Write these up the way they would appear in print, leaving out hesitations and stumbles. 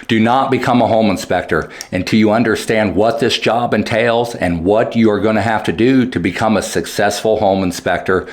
Do not become a home inspector until you understand what this job entails and what you are going to have to do to become a successful home inspector.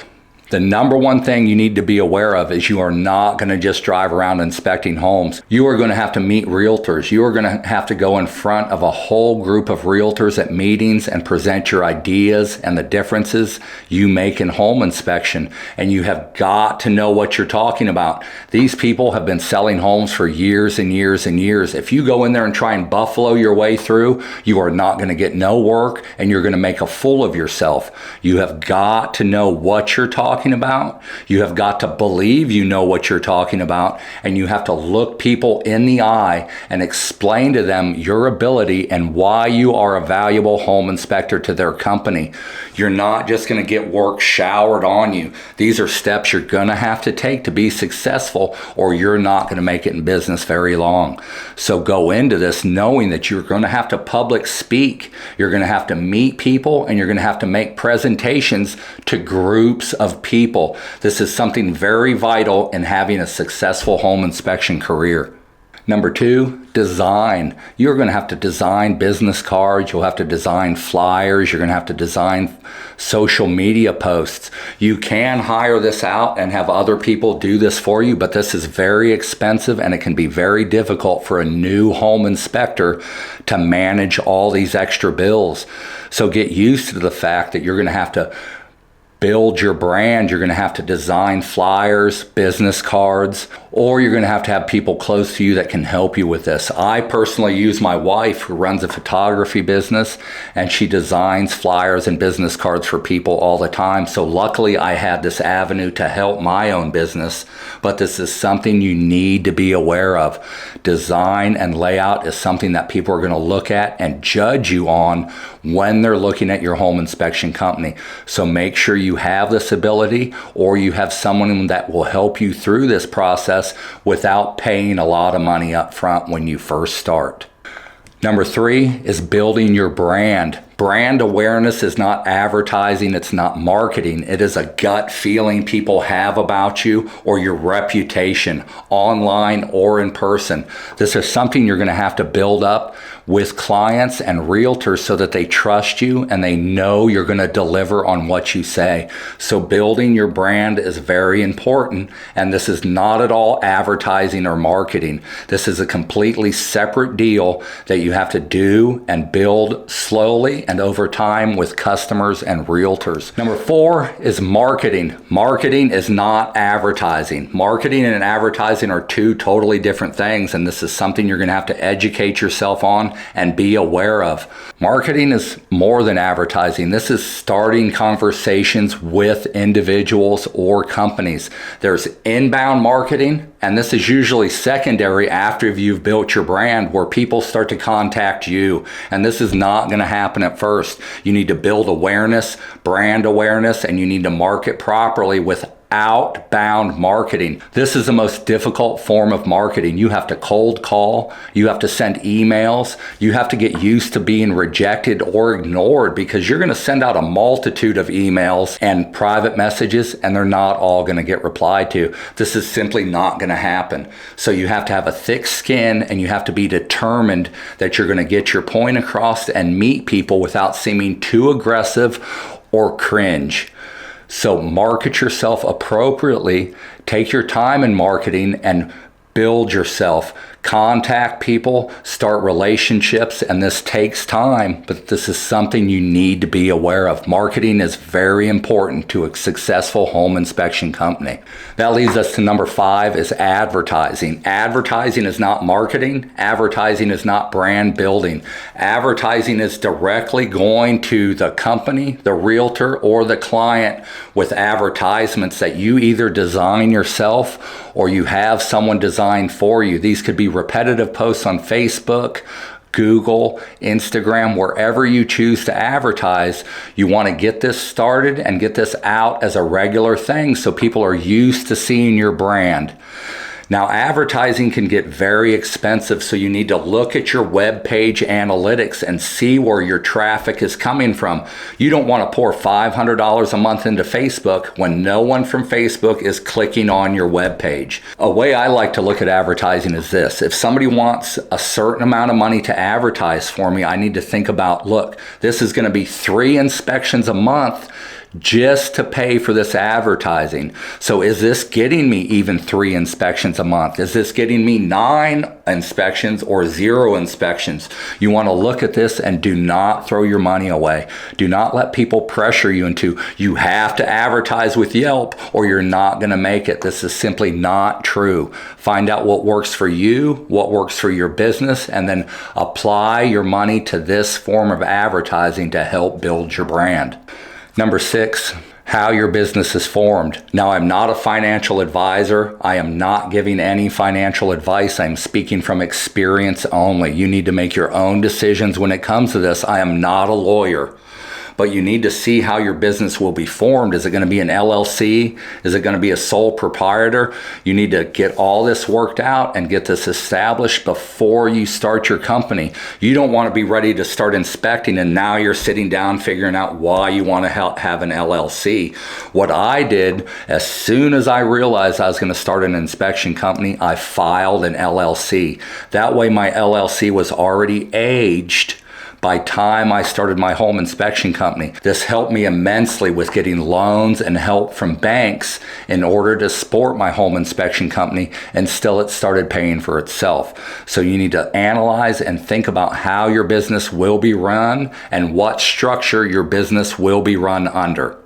The number one thing you need to be aware of is you are not going to just drive around inspecting homes. You are going to have to meet realtors. You are going to have to go in front of a whole group of realtors at meetings and present your ideas and the differences you make in home inspection. And you have got to know what you're talking about. These people have been selling homes for years and years and years. If you go in there and try and buffalo your way through, you are not going to get no work and you're going to make a fool of yourself. You have got to know what you're talking about. You have got to believe you know what you're talking about, and you have to look people in the eye and explain to them your ability and why you are a valuable home inspector to their company. You're not just going to get work showered on you. These are steps you're going to have to take to be successful, or you're not going to make it in business very long. So go into this knowing that you're going to have to public speak. You're going to have to meet people, and you're going to have to make presentations to groups of people. This is something very vital in having a successful home inspection career. Number 2, design. You're going to have to design business cards. You'll have to design flyers. You're going to have to design social media posts. You can hire this out and have other people do this for you, but this is very expensive and it can be very difficult for a new home inspector to manage all these extra bills. So get used to the fact that you're going to have to build your brand. You're going to have to design flyers, business cards, or you're going to have people close to you that can help you with this. I personally use my wife, who runs a photography business, and she designs flyers and business cards for people all the time. So luckily I had this avenue to help my own business, but this is something you need to be aware of. Design and layout is something that people are going to look at and judge you on when they're looking at your home inspection company. So make sure you have this ability, or you have someone that will help you through this process without paying a lot of money up front when you first start. Number 3 is building your brand. Brand awareness is not advertising, it's not marketing. It is a gut feeling people have about you or your reputation, online or in person. This is something you're going to have to build up with clients and realtors so that they trust you and they know you're going to deliver on what you say. So building your brand is very important, and this is not at all advertising or marketing. This is a completely separate deal that you have to do and build slowly and over time with customers and realtors. Number 4 is marketing. Marketing is not advertising. Marketing and advertising are 2 totally different things, and this is something you're going to have to educate yourself on and be aware of. Marketing is more than advertising. This is starting conversations with individuals or companies. There's inbound marketing, and this is usually secondary after you've built your brand, where people start to contact you. And this is not going to happen at first. You need to build awareness, brand awareness, and you need to market properly with outbound marketing. This is the most difficult form of marketing. You have to cold call, you have to send emails, you have to get used to being rejected or ignored, because you're going to send out a multitude of emails and private messages and they're not all going to get replied to. This is simply not going to happen. So you have to have a thick skin, and you have to be determined that you're going to get your point across and meet people without seeming too aggressive or cringe. So market yourself appropriately, take your time in marketing, and build yourself. Contact people, start relationships, and this takes time, but this is something you need to be aware of. Marketing is very important to a successful home inspection company. That leads us to number 5 is advertising. Advertising is not marketing. Advertising is not brand building. Advertising is directly going to the company, the realtor, or the client with advertisements that you either design yourself or you have someone design for you. These could be repetitive posts on Facebook, Google, Instagram, wherever you choose to advertise. You want to get this started and get this out as a regular thing so people are used to seeing your brand. Now, advertising can get very expensive, so you need to look at your web page analytics and see where your traffic is coming from. You don't want to pour $500 a month into Facebook when no one from Facebook is clicking on your web page. A way I like to look at advertising is this. If somebody wants a certain amount of money to advertise for me, I need to think about, look, this is going to be 3 inspections a month just to pay for this advertising. So is this getting me even 3 inspections a month? Is this getting me 9 inspections or 0 inspections? You want to look at this and do not throw your money away. Do not let people pressure you into, you have to advertise with Yelp or you're not going to make it. This is simply not true. Find out what works for you, what works for your business, and then apply your money to this form of advertising to help build your brand. Number 6, how your business is formed. Now, I'm not a financial advisor. I am not giving any financial advice. I'm speaking from experience only. You need to make your own decisions when it comes to this. I am not a lawyer. But you need to see how your business will be formed. Is it going to be an LLC? Is it going to be a sole proprietor? You need to get all this worked out and get this established before you start your company. You don't want to be ready to start inspecting and now you're sitting down figuring out why you want to have an LLC. What I did, as soon as I realized I was going to start an inspection company, I filed an LLC. That way my LLC was already aged by time I started my home inspection company. This helped me immensely with getting loans and help from banks in order to support my home inspection company, and still it started paying for itself. So you need to analyze and think about how your business will be run and what structure your business will be run under.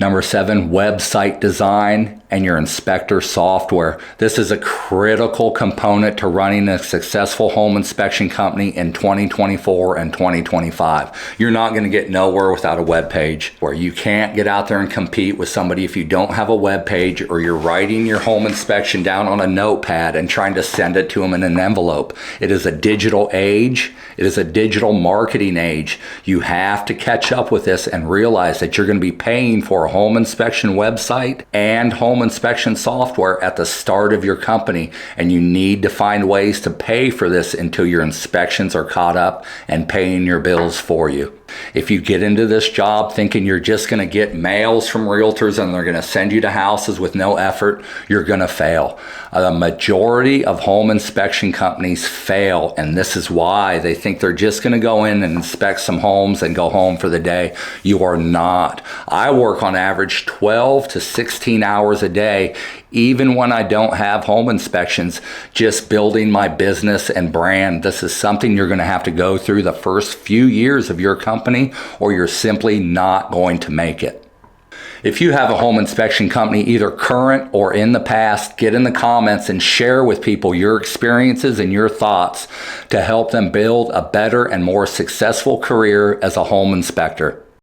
Number 7, website design and your inspector software. This is a critical component to running a successful home inspection company in 2024 and 2025. You're not going to get nowhere without a web page, where you can't get out there and compete with somebody if you don't have a web page, or you're writing your home inspection down on a notepad and trying to send it to them in an envelope. It is a digital age. It is a digital marketing age. You have to catch up with this and realize that you're going to be paying for a home inspection website and home inspection software at the start of your company, and you need to find ways to pay for this until your inspections are caught up and paying your bills for you. If you get into this job thinking you're just going to get mails from realtors and they're going to send you to houses with no effort, you're going to fail. The majority of home inspection companies fail, and this is why they think they're just going to go in and inspect some homes and go home for the day. You are not. I work on average 12 to 16 hours a day, even when I don't have home inspections, just building my business and brand. This is something you're going to have to go through the first few years of your company, or you're simply not going to make it. If you have a home inspection company, either current or in the past, get in the comments and share with people your experiences and your thoughts to help them build a better and more successful career as a home inspector.